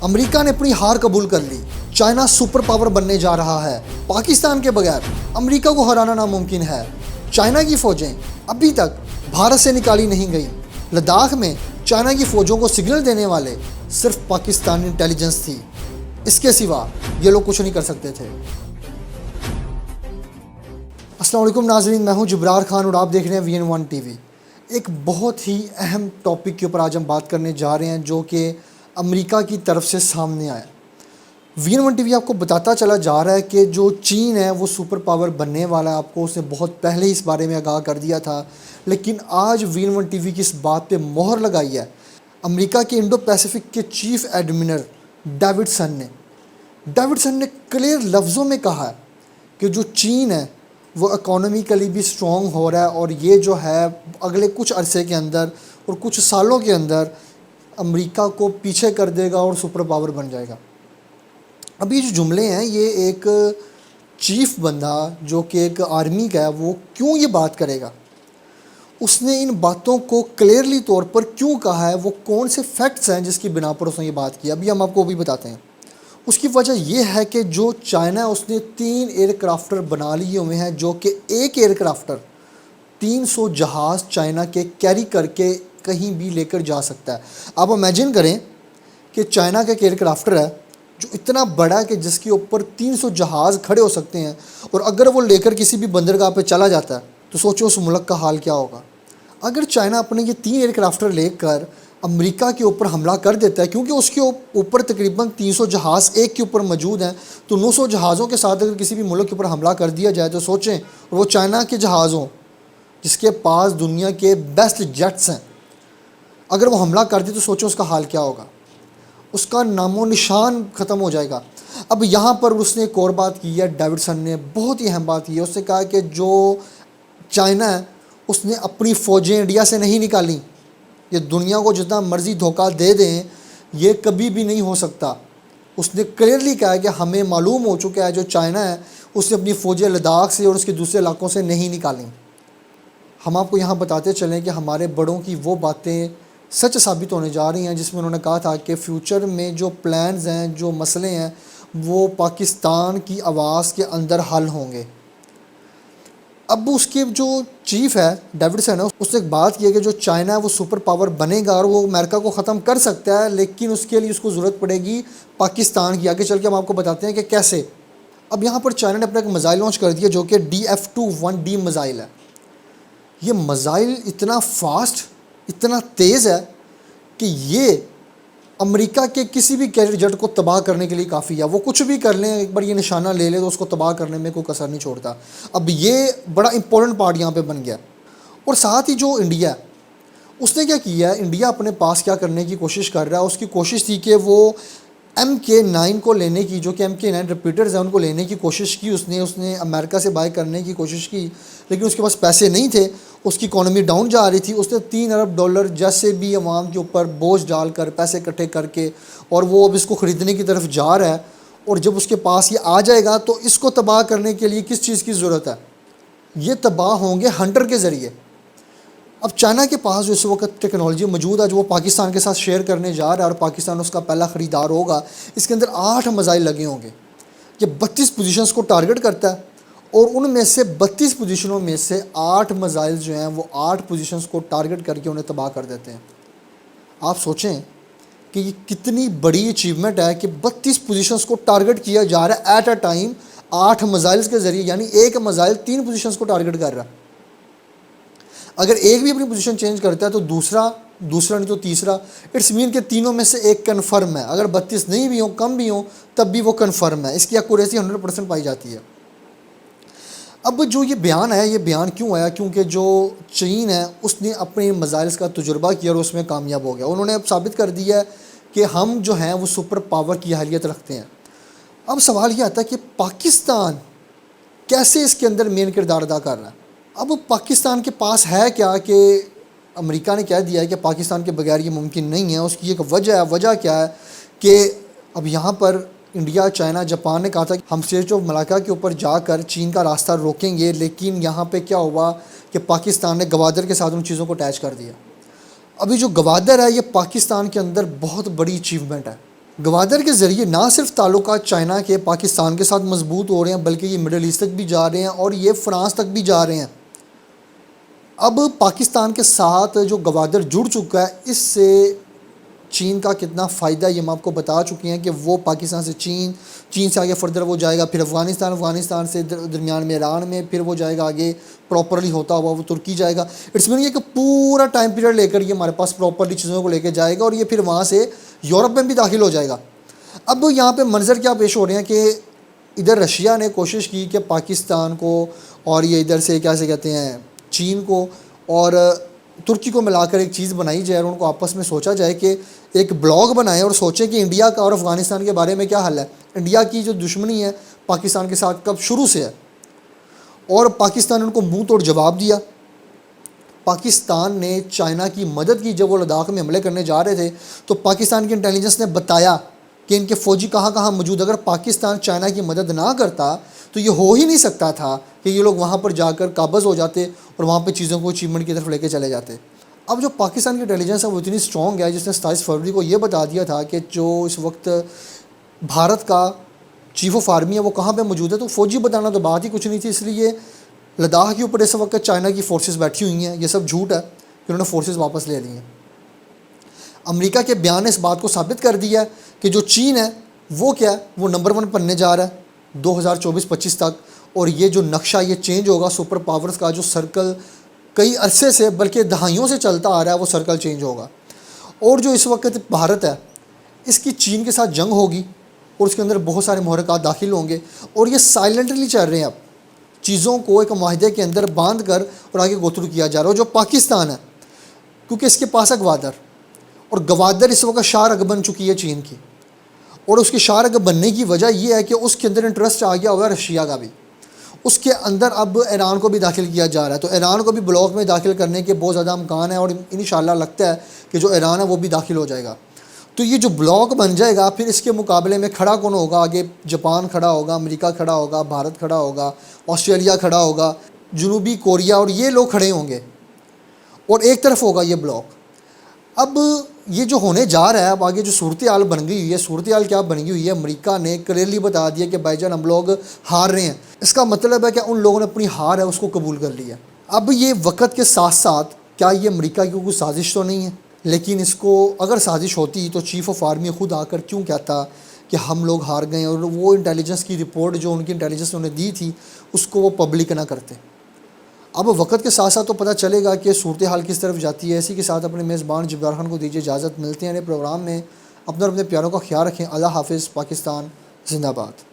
امریکہ نے اپنی ہار قبول کر لی، چائنا سپر پاور بننے جا رہا ہے، پاکستان کے بغیر امریکہ کو ہرانا ناممکن ہے، چائنا کی فوجیں ابھی تک بھارت سے نکالی نہیں گئیں، لداخ میں چائنا کی فوجوں کو سگنل دینے والے صرف پاکستانی انٹیلیجنس تھی، اس کے سوا یہ لوگ کچھ نہیں کر سکتے تھے۔ السلام علیکم ناظرین، میں ہوں جبرار خان اور آپ دیکھ رہے ہیں VN1 ٹی وی۔ ایک بہت ہی اہم ٹاپک کے اوپر آج ہم بات کرنے جا رہے ہیں جو کہ امریکہ کی طرف سے سامنے آیا۔ VN1 ٹی وی آپ کو بتاتا چلا جا رہا ہے کہ جو چین ہے وہ سپر پاور بننے والا ہے، آپ کو اس نے بہت پہلے ہی اس بارے میں آگاہ کر دیا تھا، لیکن آج VN1 ٹی وی کی اس بات پہ مہر لگائی ہے امریکہ کے انڈو پیسیفک کے چیف ایڈمنر ڈیوڈسن نے کلیئر لفظوں میں کہا ہے کہ جو چین ہے وہ اکانومیکلی بھی سٹرونگ ہو رہا ہے اور یہ جو ہے اگلے کچھ عرصے کے اندر اور کچھ سالوں کے اندر امریکہ کو پیچھے کر دے گا اور سپر پاور بن جائے گا۔ اب یہ جو جملے ہیں، یہ ایک چیف بندہ جو کہ ایک آرمی کا ہے وہ کیوں یہ بات کرے گا، اس نے ان باتوں کو کلیئرلی طور پر کیوں کہا ہے، وہ کون سے فیکٹس ہیں جس کی بنا پر اس نے یہ بات کی، ابھی ہم آپ کو بھی بتاتے ہیں۔ اس کی وجہ یہ ہے کہ جو چائنا ہے اس نے 3 ایئر کرافٹر بنا لیے ہوئے ہیں، جو کہ ایک ایئر کرافٹر 300 جہاز چائنا کے کیری کر کے کہیں بھی لے کر جا سکتا ہے۔ آپ امیجن کریں کہ چائنا کا ایک ایئر کرافٹر ہے جو اتنا بڑا ہے کہ جس کے اوپر 300 جہاز کھڑے ہو سکتے ہیں، اور اگر وہ لے کر کسی بھی بندرگاہ پہ چلا جاتا ہے تو سوچو اس ملک کا حال کیا ہوگا۔ اگر چائنا اپنے یہ 3 ایئر کرافٹر لے کر امریکہ کے اوپر حملہ کر دیتا ہے، کیونکہ اس کے اوپر تقریباً 300 جہاز ایک کے اوپر موجود ہیں، تو 900 جہازوں کے ساتھ اگر کسی بھی ملک کے اوپر حملہ کر دیا جائے تو سوچیں، اور وہ چائنا کے جہاز ہوں جس کے پاس دنیا کے بیسٹ جیٹس ہیں، اگر وہ حملہ کر دے تو سوچیں اس کا حال کیا ہوگا، اس کا نام و نشان ختم ہو جائے گا۔ اب یہاں پر اس نے ایک اور بات کی ہے، ڈیوڈسن نے بہت ہی اہم بات کی ہے، اس نے کہا کہ جو چائنا ہے اس نے اپنی فوجیں انڈیا سے نہیں نکالیں، یہ دنیا کو جتنا مرضی دھوکہ دے دیں یہ کبھی بھی نہیں ہو سکتا۔ اس نے کلیئرلی کہا ہے کہ ہمیں معلوم ہو چکا ہے جو چائنا ہے اس نے اپنی فوجیں لداخ سے اور اس کے دوسرے علاقوں سے نہیں نکالیں۔ ہم آپ کو یہاں بتاتے چلیں کہ ہمارے بڑوں کی وہ باتیں سچ ثابت ہونے جا رہی ہیں جس میں انہوں نے کہا تھا کہ فیوچر میں جو پلانز ہیں، جو مسئلے ہیں، وہ پاکستان کی آواز کے اندر حل ہوں گے۔ اب اس کے جو چیف ہے ڈیوڈسن ہے، اس نے ایک بات کی ہے کہ جو چائنا ہے وہ سپر پاور بنے گا اور وہ امریکہ کو ختم کر سکتا ہے، لیکن اس کے لیے اس کو ضرورت پڑے گی پاکستان کی۔ آگے چل کے ہم آپ کو بتاتے ہیں کہ کیسے۔ اب یہاں پر چائنا نے اپنا ایک میزائل لانچ کر دیا جو کہ DF-21D میزائل ہے۔ یہ میزائل اتنا فاسٹ، اتنا تیز ہے کہ یہ امریکہ کے کسی بھی کیریئر جٹ کو تباہ کرنے کے لیے کافی ہے۔ وہ کچھ بھی کر لیں، ایک بار یہ نشانہ لے لے تو اس کو تباہ کرنے میں کوئی کسر نہیں چھوڑتا۔ اب یہ بڑا امپورٹنٹ پارٹ یہاں پہ بن گیا۔ اور ساتھ ہی جو انڈیا ہے اس نے کیا کیا ہے، انڈیا اپنے پاس کیا کرنے کی کوشش کر رہا ہے، اس کی کوشش تھی کہ وہ MK9 کو لینے کی، جو کہ MK9 ریپیٹرز ہیں ان کو لینے کی کوشش کی، اس نے امریکہ سے بائی کرنے کی کوشش کی، لیکن اس کے پاس پیسے نہیں تھے، اس کی اکانومی ڈاؤن جا رہی تھی۔ اس نے $3 ارب جیسے بھی عوام کے اوپر بوجھ ڈال کر پیسے اکٹھے کر کے، اور وہ اب اس کو خریدنے کی طرف جا رہا ہے، اور جب اس کے پاس یہ آ جائے گا تو اس کو تباہ کرنے کے لیے کس چیز کی ضرورت ہے، یہ تباہ ہوں گے ہنٹر کے ذریعے۔ اب چائنا کے پاس جو اس وقت ٹیکنالوجی موجود ہے جو وہ پاکستان کے ساتھ شیئر کرنے جا رہا ہے، اور پاکستان اس کا پہلا خریدار ہوگا، اس کے اندر 8 میزائل لگے ہوں گے۔ یہ 32 پوزیشنز کو ٹارگٹ کرتا ہے، اور ان میں سے 32 پوزیشنوں میں سے 8 میزائل جو ہیں وہ 8 پوزیشنز کو ٹارگٹ کر کے انہیں تباہ کر دیتے ہیں۔ آپ سوچیں کہ یہ کتنی بڑی اچیومنٹ ہے کہ 32 پوزیشنز کو ٹارگٹ کیا جا رہا ہے ایٹ اے ٹائم 8 میزائلز کے ذریعے، یعنی ایک میزائل 3 پوزیشنز کو ٹارگٹ کر رہا ہے۔ اگر ایک بھی اپنی پوزیشن چینج کرتا ہے تو دوسرا نہیں تو تیسرا، اٹس مین کہ تینوں میں سے ایک کنفرم ہے۔ اگر 32 نہیں بھی ہوں، کم بھی ہوں، تب بھی وہ کنفرم ہے، اس کی ایکوریسی 100% پائی جاتی ہے۔ اب جو یہ بیان ہے، یہ بیان کیوں آیا؟ کیونکہ جو چین ہے اس نے اپنے میزائلز کا تجربہ کیا اور اس میں کامیاب ہو گیا۔ انہوں نے اب ثابت کر دیا ہے کہ ہم جو ہیں وہ سپر پاور کی اہلیت رکھتے ہیں۔ اب سوال یہ آتا ہے کہ پاکستان کیسے اس کے اندر مین کردار ادا کر رہا ہے؟ اب پاکستان کے پاس ہے کیا کہ امریکہ نے کہہ دیا ہے کہ پاکستان کے بغیر یہ ممکن نہیں ہے۔ اس کی ایک وجہ ہے، وجہ کیا ہے کہ اب یہاں پر انڈیا، چائنا، جاپان نے کہا تھا کہ ہم اسٹریٹ آف ملاکا کے اوپر جا کر چین کا راستہ روکیں گے، لیکن یہاں پہ کیا ہوا کہ پاکستان نے گوادر کے ساتھ ان چیزوں کو اٹیچ کر دیا۔ ابھی جو گوادر ہے یہ پاکستان کے اندر بہت بڑی اچیومنٹ ہے، گوادر کے ذریعے نہ صرف تعلقات چائنا کے پاکستان کے ساتھ مضبوط ہو رہے ہیں بلکہ یہ مڈل ایسٹ تک بھی جا رہے ہیں اور یہ فرانس تک بھی جا رہے ہیں۔ اب پاکستان کے ساتھ جو گوادر جڑ چکا ہے، اس سے چین کا کتنا فائدہ یہ ہم آپ کو بتا چکے ہیں کہ وہ پاکستان سے چین سے آگے فردر وہ جائے گا، پھر افغانستان سے درمیان میں ایران میں، پھر وہ جائے گا آگے پراپرلی ہوتا ہوا وہ ترکی جائے گا۔ اٹس مین یہ کہ پورا ٹائم پیریڈ لے کر یہ ہمارے پاس پراپرلی چیزوں کو لے کے جائے گا اور یہ پھر وہاں سے یورپ میں بھی داخل ہو جائے گا۔ اب یہاں پہ منظر کیا پیش ہو رہے ہیں کہ ادھر رشیا نے کوشش کی کہ پاکستان کو اور یہ ادھر سے کیا سے کہتے ہیں چین کو اور ترکی کو ملا کر ایک چیز بنائی جائے اور ان کو آپس میں سوچا جائے کہ ایک بلاگ بنائیں اور سوچیں کہ انڈیا کا اور افغانستان کے بارے میں کیا حل ہے۔ انڈیا کی جو دشمنی ہے پاکستان کے ساتھ کب شروع سے ہے، اور پاکستان نے ان کو منہ توڑ جواب دیا۔ پاکستان نے چائنا کی مدد کی جب وہ لداخ میں حملے کرنے جا رہے تھے، تو پاکستان کی انٹیلیجنس نے بتایا کہ ان کے فوجی کہاں کہاں موجود۔ اگر پاکستان چائنا کی مدد نہ کرتا تو یہ ہو ہی نہیں سکتا تھا کہ یہ لوگ وہاں پر جا کر قابض ہو جاتے اور وہاں پہ چیزوں کو اچیومنٹ کی طرف لے کے چلے جاتے۔ اب جو پاکستان کی انٹیلیجنس ہے وہ اتنی اسٹرانگ ہے جس نے 27 فروری کو یہ بتا دیا تھا کہ جو اس وقت بھارت کا چیف آف آرمی ہے وہ کہاں پہ موجود ہے، تو فوجی بتانا تو بات ہی کچھ نہیں تھی۔ اس لیے لداخ کے اوپر اس وقت چائنا کی فورسز بیٹھی ہوئی ہیں، یہ سب جھوٹ ہے کہ انہوں نے فورسز واپس لے لی ہیں۔ امریکہ کے بیان نے اس بات کو ثابت کر دیا ہے کہ جو چین ہے وہ کیا ہے، وہ نمبر 1 بننے جا رہا ہے 2024-25 تک، اور یہ جو نقشہ یہ چینج ہوگا سپر پاورز کا، جو سرکل کئی عرصے سے بلکہ دہائیوں سے چلتا آ رہا ہے وہ سرکل چینج ہوگا۔ اور جو اس وقت بھارت ہے اس کی چین کے ساتھ جنگ ہوگی اور اس کے اندر بہت سارے محرکات داخل ہوں گے، اور یہ سائلنٹلی چل رہے ہیں اب چیزوں کو ایک معاہدے کے اندر باندھ کر اور آگے گوتھرو کیا جا رہا ہے۔ اور جو پاکستان ہے کیونکہ اس کے پاس ہے گوادر، اور گوادر اس وقت شارک بن چکی ہے چین کی، اور اس کی شارک بننے کی وجہ یہ ہے کہ اس کے اندر انٹرسٹ آ گیا ہوا ہے رشیا کا بھی، اس کے اندر اب ایران کو بھی داخل کیا جا رہا ہے، تو ایران کو بھی بلاک میں داخل کرنے کے بہت زیادہ امکان ہے، اور انشاءاللہ لگتا ہے کہ جو ایران ہے وہ بھی داخل ہو جائے گا۔ تو یہ جو بلاک بن جائے گا پھر اس کے مقابلے میں کھڑا کون ہوگا؟ آگے جاپان کھڑا ہوگا، امریکہ کھڑا ہوگا، بھارت کھڑا ہوگا، آسٹریلیا کھڑا ہوگا، جنوبی کوریا، اور یہ لوگ کھڑے ہوں گے اور ایک طرف ہوگا یہ بلاک۔ اب یہ جو ہونے جا رہا ہے، اب آگے جو صورتحال بن گئی ہوئی ہے، صورتحال کیا بن گئی ہوئی ہے؟ امریکہ نے کلیئرلی بتا دیا کہ بھائی جان ہم لوگ ہار رہے ہیں۔ اس کا مطلب ہے کہ ان لوگوں نے اپنی ہار ہے اس کو قبول کر لیا۔ اب یہ وقت کے ساتھ ساتھ کیا یہ امریکہ کی کوئی سازش تو نہیں ہے؟ لیکن اس کو اگر سازش ہوتی تو چیف آف آرمی خود آ کر کیوں کہتا کہ ہم لوگ ہار گئے، اور وہ انٹیلیجنس کی رپورٹ جو ان کی انٹیلیجنس نے دی تھی اس کو وہ پبلک نہ کرتے۔ اب وقت کے ساتھ ساتھ تو پتہ چلے گا کہ صورتحال کس طرف جاتی ہے۔ اسی کے ساتھ اپنے میزبان جبران خان کو دیجیے اجازت، ملتے ہیں نئے پروگرام میں۔ اپنے اور اپنے پیاروں کا خیال رکھیں۔ اللہ حافظ۔ پاکستان زندہ باد۔